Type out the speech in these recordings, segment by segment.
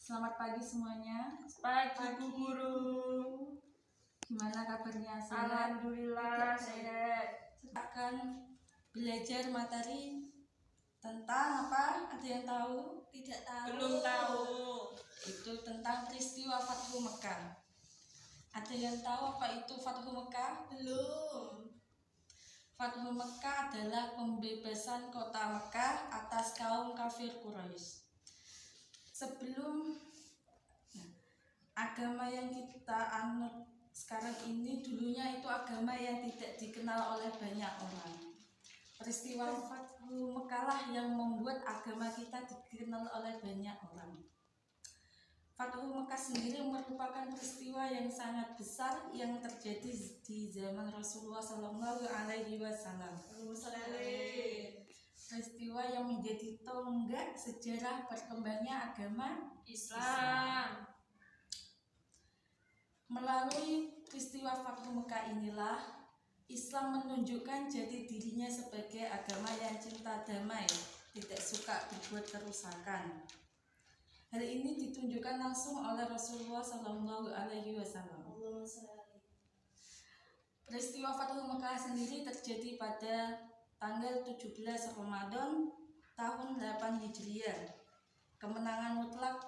Selamat pagi semuanya. Pagi Bu Guru. Gimana kabarnya? Alhamdulillah sehat. Akan belajar materi tentang apa? Ada yang tahu? Tidak tahu. Belum tahu. Itu tentang peristiwa Fathu Mekah. Ada yang tahu apa itu Fathu Mekah? Belum. Fathu Mekah adalah pembebasan kota Mekah atas kaum kafir Quraisy. Sebelum agama yang kita anut sekarang ini dulunya itu agama yang tidak dikenal oleh banyak orang. Peristiwa Fathu Mekah lah yang membuat agama kita dikenal oleh banyak orang. Fathu Mekah sendiri merupakan peristiwa yang sangat besar yang terjadi di zaman Rasulullah Shallallahu Alaihi Wasallam. Peristiwa yang menjadi tonggak sejarah berkembangnya agama Islam. Melalui peristiwa Fathu Mekah inilah Islam menunjukkan jati dirinya sebagai agama yang cinta damai, tidak suka berbuat kerusakan. Hal ini ditunjukkan langsung oleh Rasulullah Shallallahu Alaihi Wasallam. Peristiwa Fathu Mekah sendiri terjadi pada tanggal 17 Ramadan tahun 8 Hijriah. Kemenangan mutlak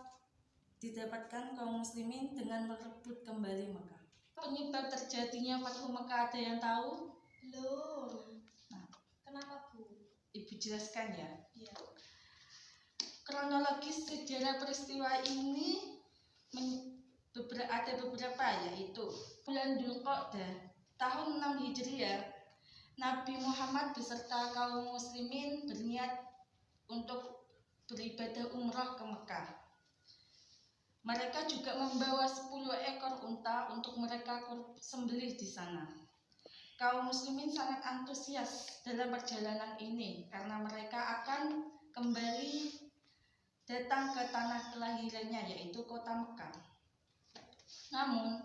didapatkan kaum muslimin dengan merebut kembali Mekah. Penyebab terjadinya Fathu Mekah ada yang tahu? Belum. Nah, Kenapa Bu? Ibu jelaskan ya. Iya. Kronologis sejarah peristiwa ini ada beberapa, yaitu bulan Dzulqa'dah tahun 6 Hijriah, Nabi Muhammad beserta kaum muslimin berniat untuk beribadah umrah ke Mekah. Mereka juga membawa 10 ekor unta untuk mereka sembelih di sana. Kaum muslimin sangat antusias dalam perjalanan ini karena mereka akan kembali datang ke tanah kelahirannya, yaitu kota Mekah. Namun,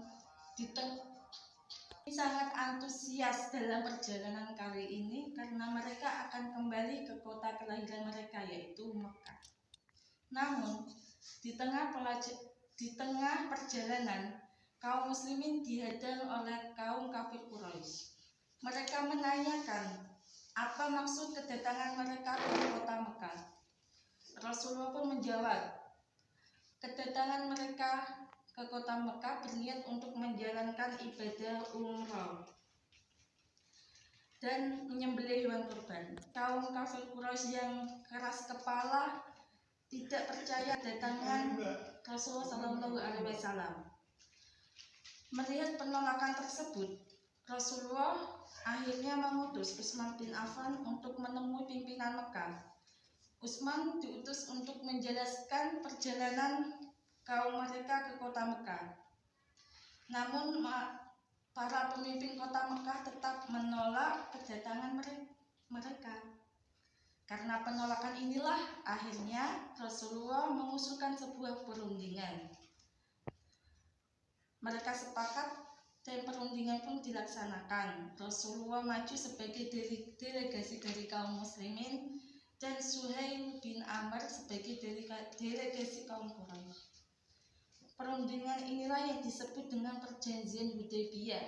sangat antusias dalam perjalanan kali ini karena mereka akan kembali ke kota kelahiran mereka, yaitu Mekah. Namun, di tengah perjalanan, kaum muslimin dihadang oleh kaum kafir Quraisy. Mereka menanyakan apa maksud kedatangan mereka ke kota Mekah. Rasulullah pun menjawab, kedatangan mereka ke kota Mekah berniat untuk menjalankan ibadah umrah dan menyembelih hewan kurban. Kaum kafir Quraisy yang keras kepala tidak percaya datangan Rasulullah Shallallahu Alaihi Wasallam. Melihat penolakan tersebut, Rasulullah akhirnya mengutus Utsman bin Affan untuk menemui pimpinan Mekah. Utsman diutus untuk menjelaskan perjalanan kaum mereka ke kota Mekah. Namun para pemimpin kota Mekah tetap menolak kedatangan mereka. Karena penolakan inilah akhirnya Rasulullah mengusulkan sebuah perundingan. Mereka sepakat dan perundingan pun dilaksanakan. Rasulullah maju sebagai delegasi dari kaum muslimin dan Suhail bin Amr sebagai delegasi kaum Quraisy. Perundingan inilah yang disebut dengan perjanjian Hudaybiyah.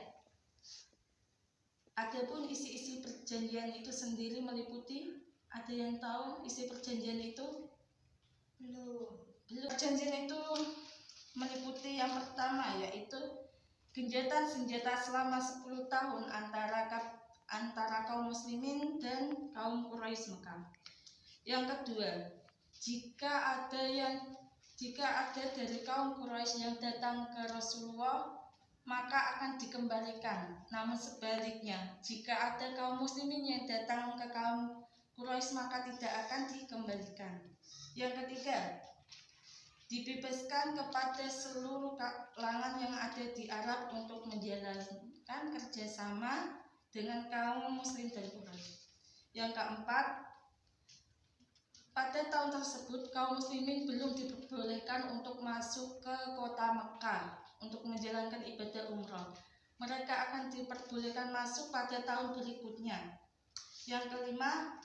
Adapun isi-isi perjanjian itu sendiri meliputi, ada yang tahu isi perjanjian itu? Belum. Perjanjian itu meliputi yang pertama, yaitu genjatan senjata selama 10 tahun antara kaum muslimin dan kaum Quraisy Mekah. Yang kedua, jika ada dari kaum Quraisy yang datang ke Rasulullah, maka akan dikembalikan. Namun sebaliknya, jika ada kaum muslimin yang datang ke kaum Quraisy, maka tidak akan dikembalikan. Yang ketiga, dibebaskan kepada seluruh kalangan yang ada di Arab untuk menjalankan kerjasama dengan kaum muslim dan Quraisy. Yang keempat, pada tahun tersebut kaum muslimin belum diperbolehkan untuk masuk ke kota Mekah untuk menjalankan ibadah umrah. Mereka akan diperbolehkan masuk pada tahun berikutnya. Yang kelima,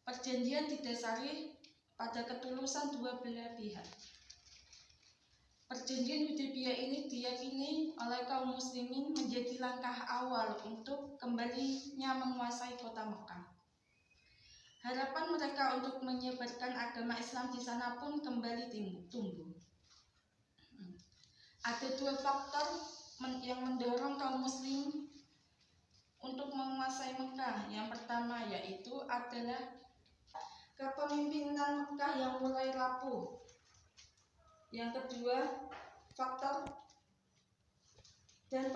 perjanjian didasari pada ketulusan dua belah pihak. Perjanjian Hudaybiyah ini diyakini oleh kaum muslimin menjadi langkah awal untuk kembalinya menguasai kota Mekah. Harapan mereka untuk menyebarkan agama Islam di sana pun kembali tumbuh. Ada dua faktor yang mendorong kaum muslim untuk menguasai Mekah. Yang pertama yaitu adalah kepemimpinan Mekah yang mulai rapuh. Yang kedua, faktor dan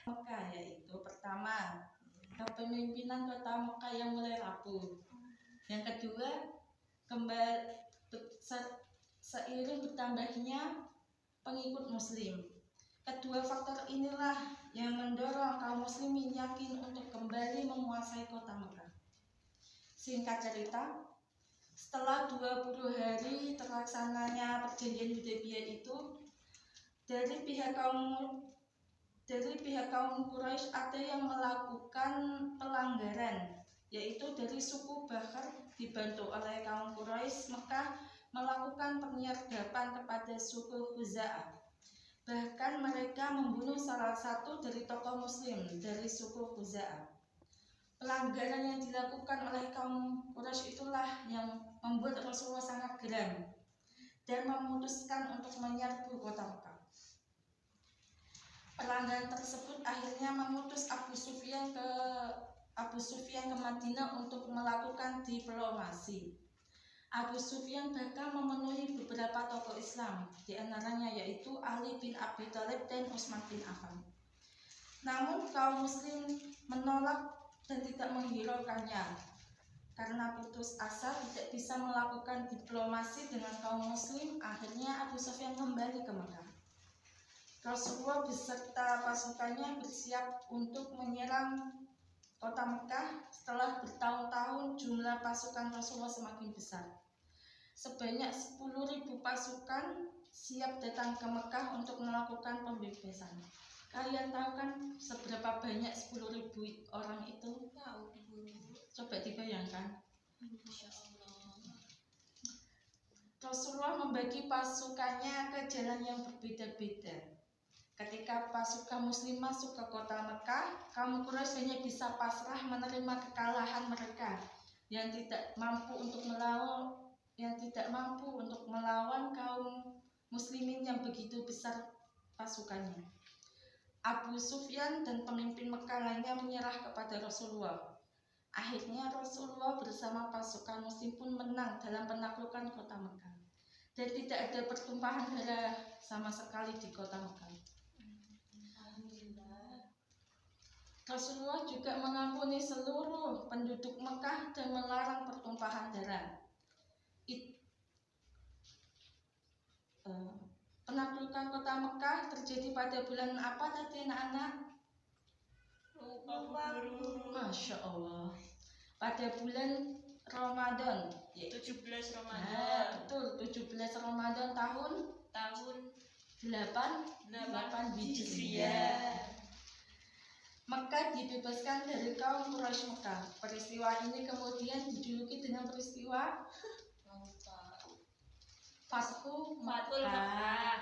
Mekah yaitu pertama, kepemimpinan kota Mekah yang mulai rapuh. Yang kedua, seiring bertambahnya pengikut muslim. Kedua faktor inilah yang mendorong kaum muslimin yakin untuk kembali menguasai kota Mekah. Singkat cerita, setelah 20 hari terlaksananya perjanjian Hudaybiyah itu, dari pihak kaum Quraisy ada yang melakukan pelanggaran, yaitu dari suku Bakar dibantu oleh kaum Quraisy Mekah melakukan penyergapan kepada suku Khuza'ah. Bahkan mereka membunuh salah satu dari tokoh muslim dari suku Khuza'ah. Pelanggaran yang dilakukan oleh kaum Quraisy itulah yang membuat Rasulullah sangat geram dan memutuskan untuk menyerbu kota Mekah. Pelanggaran tersebut akhirnya mengutus Abu Sufyan ke Madinah untuk melakukan diplomasi. Abu Sufyan bahkan memenuhi beberapa tokoh Islam, di antaranya yaitu Ali bin Abi Thalib dan Utsman bin Affan. Namun kaum muslim menolak dan tidak menghiraukannya. Karena putus asa tidak bisa melakukan diplomasi dengan kaum muslim, akhirnya Abu Sufyan kembali ke Mekah. Rasulullah beserta pasukannya bersiap untuk menyerang kota Mekah. Setelah bertahun-tahun jumlah pasukan Rasulullah semakin besar. Sebanyak 10.000 pasukan siap datang ke Mekah untuk melakukan pembebasan. Kalian tahu kan seberapa banyak 10.000 orang itu? Tahu, Bu. Coba dibayangkan. Masya Allah. Rasulullah membagi pasukannya ke jalan yang berbeda-beda. Ketika pasukan muslim masuk ke kota Mekah, kaum Quraisy hanya bisa pasrah menerima kekalahan mereka yang tidak mampu untuk melawan kaum muslimin yang begitu besar pasukannya. Abu Sufyan dan pemimpin Mekah lainnya menyerah kepada Rasulullah. Akhirnya Rasulullah bersama pasukan muslim pun menang dalam penaklukan kota Mekah. Dan tidak ada pertumpahan darah sama sekali di kota Mekah. Alhamdulillah. Rasulullah juga mengampuni seluruh penduduk Mekah dan melarang pertumpahan darah. Penaklukan kota Mekah terjadi pada bulan apa tadi anak-anak? Lupa, Bu. Masya Allah. Pada bulan Ramadan, yaitu 17 Nah, Ramadan. betul, 17 Ramadan tahun Tahun 8 Hijriah. Hijriah. Mekah dibebaskan dari kaum Quraisy Mekah. Peristiwa ini kemudian dijuluki dengan peristiwa Fathu Fatul Mekah. Mekah.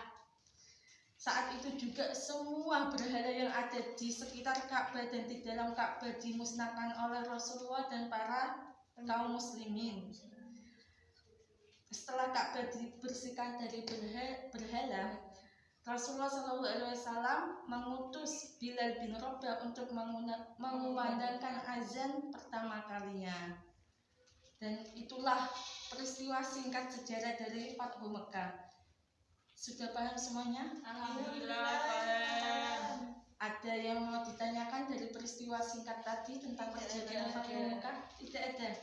Saat itu juga semua berhala yang ada di sekitar Ka'bah dan di dalam Ka'bah dimusnahkan oleh Rasulullah dan para kaum muslimin. Setelah Ka'bah dibersihkan dari berhala, Rasulullah SAW mengutus Bilal bin Rabah untuk mengumandangkan azan pertama kalinya. Dan itulah peristiwa singkat sejarah dari Fathu Mekah. Sudah paham semuanya? Alhamdulillah, paham. Ada yang mau ditanyakan dari peristiwa singkat tadi tentang perjalanan Fathu Mekah? Tidak ada.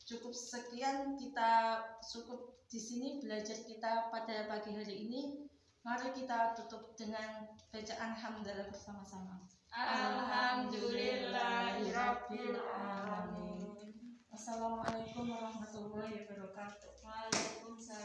Cukup sekian, kita cukup di sini belajar kita pada pagi hari ini. Mari kita tutup dengan bacaan hamdalah bersama-sama. Alhamdulillahirabbil alamin. Assalamualaikum warahmatullahi wabarakatuh. Waalaikumsalam.